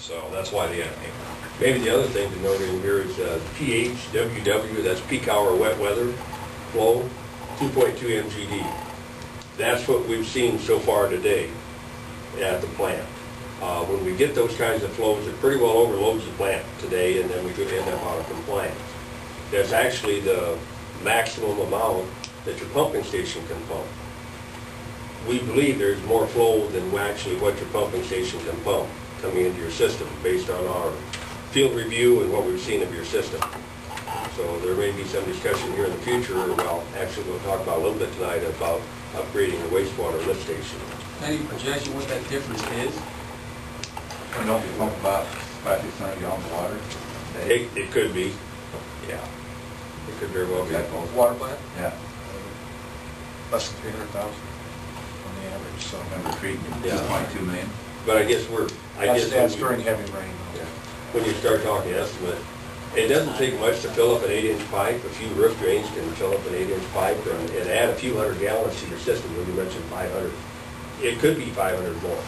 So that's why the end name. Maybe the other thing to note in here is pH, WW, that's peak hour wet weather flow, 2.2 MGD. That's what we've seen so far today at the plant. When we get those kinds of flows, it pretty well overloads the plant today, and then we could end up out of compliance. That's actually the maximum amount that your pumping station can pump. We believe there's more flow than actually what your pumping station can pump coming into your system based on our field review and what we've seen of your system. So there may be some discussion here in the future, well, actually we'll talk about a little bit tonight about upgrading the wastewater lift station. Any projection what that difference is? We don't pump about 500 gallons of water a day. It could be, yeah. It could very well be. That goes. Water plant? Yeah. Less than 300,000 on the average, so. Member Creek, Yeah. 2.2 million. But I guess That's during heavy rain. yeah, when you start talking estimate, it doesn't take much to fill up an 8-inch pipe. A few roof drains can fill up an 8-inch pipe and add a few hundred gallons to your system. When you mentioned 500, it could be 500 more.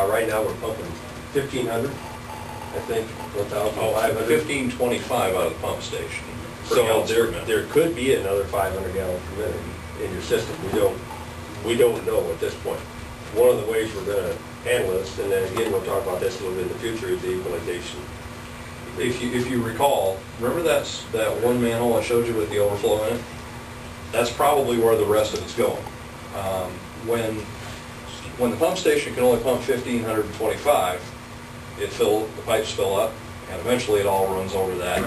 Right now we're pumping 1,500, I think, 1,500. 1525 out of the pump station. per So gallons per minute. there could be another 500 gallons per minute in your system. We don't know at this point. One of the ways we're going to handle this, and then again we'll talk about this a little bit in the future, is the equalization. If you recall, remember that one manhole I showed you with the overflow in it? That's probably where the rest of it's going. When the pump station can only pump 1,525, the pipes fill up, and eventually it all runs over that.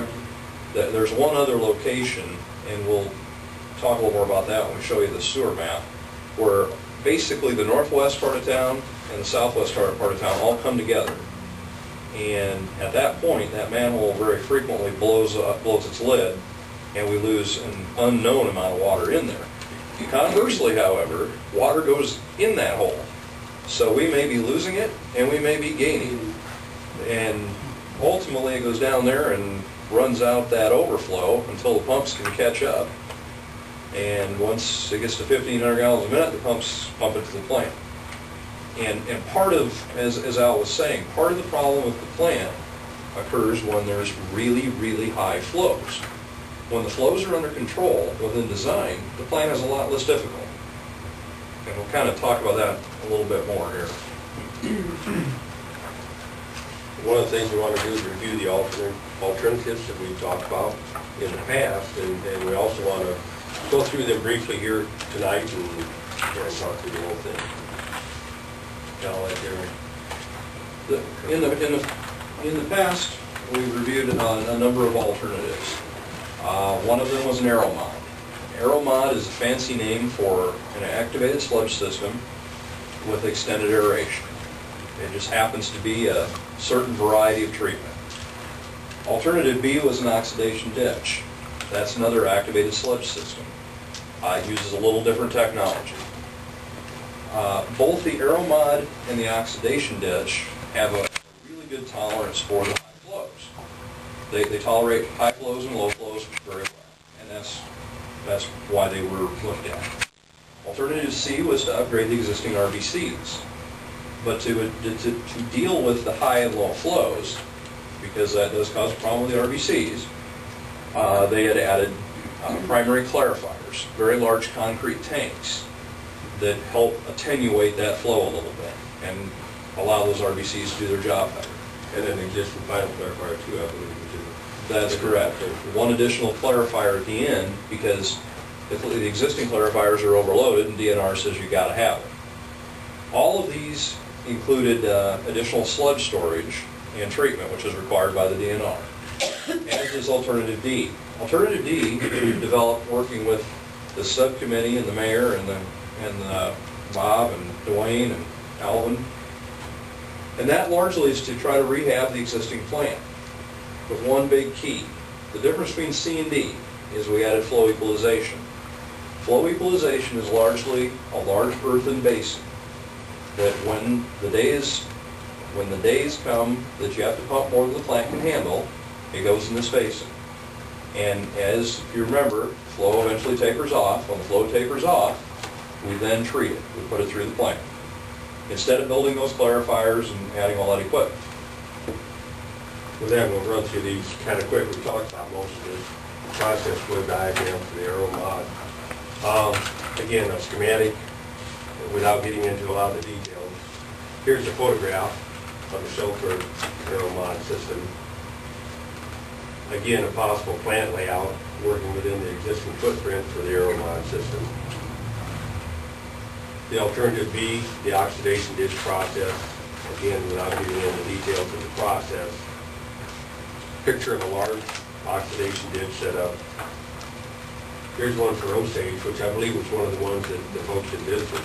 There's one other location, and we'll talk a little more about that when we show you the sewer map, where basically the northwest part of town and the southwest part of town all come together. And at that point, that manhole very frequently blows its lid, and we lose an unknown amount of water in there. Conversely, however, water goes in that hole. So we may be losing it, and we may be gaining. And ultimately, it goes down there and runs out that overflow until the pumps can catch up. And once it gets to 1,500 gallons a minute, the pumps pump it to the plant. And part of, as Al was saying, part of the problem with the plant occurs when there's really, really high flows. When the flows are under control within design, the plant is a lot less difficult. And we'll kind of talk about that a little bit more here. One of the things we want to do is review the alternatives that we've talked about in the past, and we also want to go through them briefly here tonight and talk through the whole thing. In the past, we reviewed a number of alternatives. One of them was an Aeromod. Aeromod is a fancy name for an activated sludge system with extended aeration. It just happens to be a certain variety of treatment. Alternative B was an oxidation ditch. That's another activated sludge system. It uses a little different technology. Both the Aeromod and the oxidation ditch have a really good tolerance for the high flows. They tolerate high flows and low flows very well, and that's why they were looked at. Alternative C was to upgrade the existing RBCs, but to deal with the high and low flows, because that does cause a problem with the RBCs, they had added primary clarifiers, very large concrete tanks that help attenuate that flow a little bit and allow those RBCs to do their job better. And then existing final clarifier too, I believe. That's correct. One additional clarifier at the end, because if the existing clarifiers are overloaded and DNR says you've got to have it. All of these included additional sludge storage and treatment, which is required by the DNR, as is Alternative D. Alternative D we've developed working with the subcommittee and the mayor and Bob and Dwayne and Alvin. And that largely is to try to rehab the existing plant with one big key. The difference between C and D is we added flow equalization. Flow equalization is largely a large earthen basin that when the days come that you have to pump more than the plant can handle, it goes in this basin. And as you remember, flow eventually tapers off. When the flow tapers off, we then treat it. We put it through the plant, instead of building those clarifiers and adding all that equipment. With that, we'll run through these kind of quick. We talked about most of this process flow diagram for the aero mod. Again, a schematic, without getting into a lot of the details. Here's a photograph of the Shelford aero mod system. Again, a possible plant layout working within the existing footprint for the aero mod system. The alternative B, the oxidation ditch process. Again, without getting into the details of the process. Picture of a large oxidation ditch setup. Here's one for Osage, which I believe was one of the ones that the folks had visited.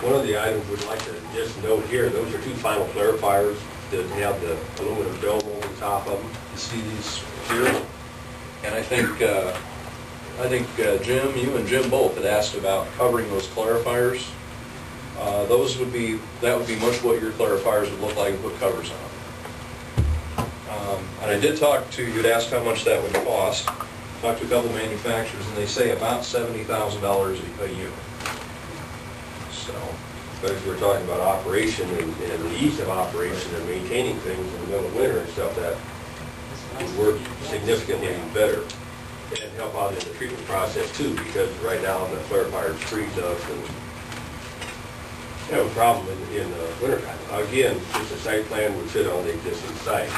One of the items we'd like to just note here, those are two final clarifiers that have the aluminum dome over the top of them. You see these here? And I think Jim, you and Jim both had asked about covering those clarifiers. That would be much what your clarifiers would look like with covers on them. And I did talk to, you'd asked how much that would cost. Talked to a couple manufacturers, and they say about $70,000 a unit. So, But if we're talking about operation and the ease of operation and maintaining things in the middle of winter and stuff, that would work significantly better and help out in the treatment process too, because right now the clarifiers freeze up and you have a problem in the wintertime. Again, just a site plan would fit on the existing site.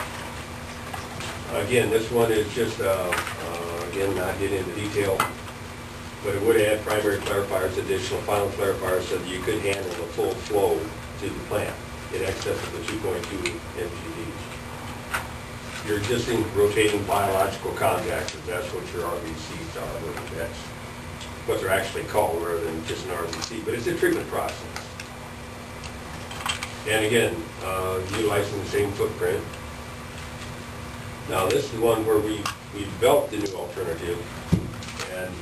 Again, this one is just, again, not getting into detail, but it would add primary clarifiers, additional final clarifiers, so that you could handle the full flow to the plant in excess of the 2.2 MGDs. Your existing rotating biological contactors, that's what your RBCs are. That's what they're actually called rather than just an RBC, but it's a treatment process. And again, utilizing the same footprint. Now this is the one where we developed the new alternative and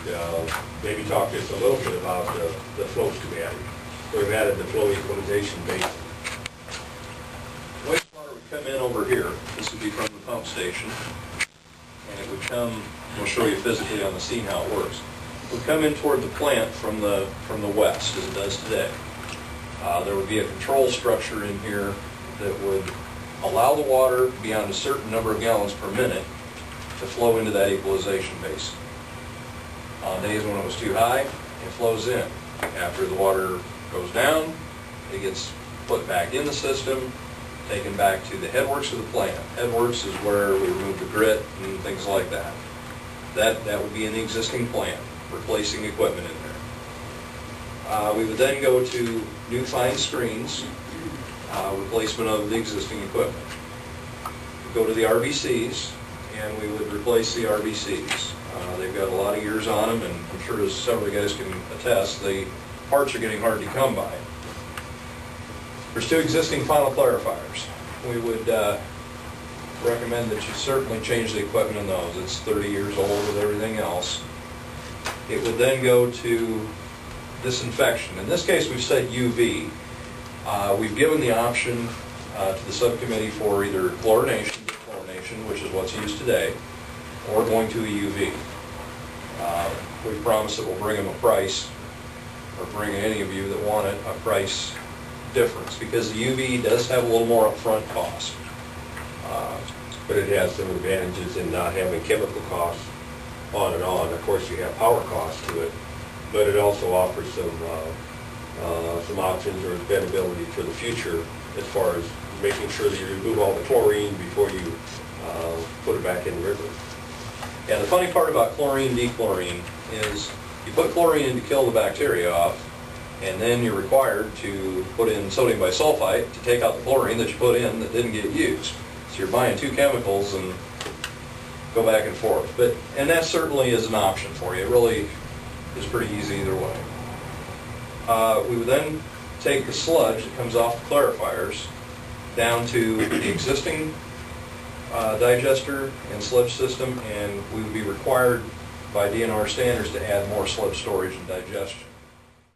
maybe talk just a little bit about the flow schematic. We've added the flow equalization basin. wastewater would come in over here. This would be from the pump station. And it would come, we'll show you physically on the scene how it works. It would come in toward the plant from the west, as it does today. There would be a control structure in here that would allow the water beyond a certain number of gallons per minute to flow into that equalization basin. On days when it was too high, it flows in. After the water goes down, it gets put back in the system, taken back to the headworks of the plant. Headworks is where we remove the grit and things like that. That would be in the existing plant, replacing equipment in there. We would then go to new fine screens, replacement of the existing equipment. We'd go to the RBCs, and we would replace the RBCs. They've got a lot of years on them, and I'm sure as several of you guys can attest, the parts are getting hard to come by. There's two existing final clarifiers. We would recommend that you certainly change the equipment in those. It's 30 years old with everything else. It would then go to disinfection. In this case, we've said UV. We've given the option to the subcommittee for either chlorination, which is what's used today, or going to a UV. We promise that we'll bring them a price, or bring any of you that want it, a price difference, because the UV does have a little more upfront cost. But it has some advantages in not having chemical costs on and on. Of course, you have power costs to it, but it also offers some options or dependability for the future as far as making sure that you remove all the chlorine before you put it back in the river. Yeah, the funny part about chlorine dechlorine is you put chlorine in to kill the bacteria off, and then you're required to put in sodium bisulfite to take out the chlorine that you put in that didn't get used. So you're buying two chemicals and go back and forth. And that certainly is an option for you. It really is pretty easy either way. We would then take the sludge that comes off the clarifiers down to the existing digester and sludge system, and we would be required by DNR standards to add more sludge storage and digestion.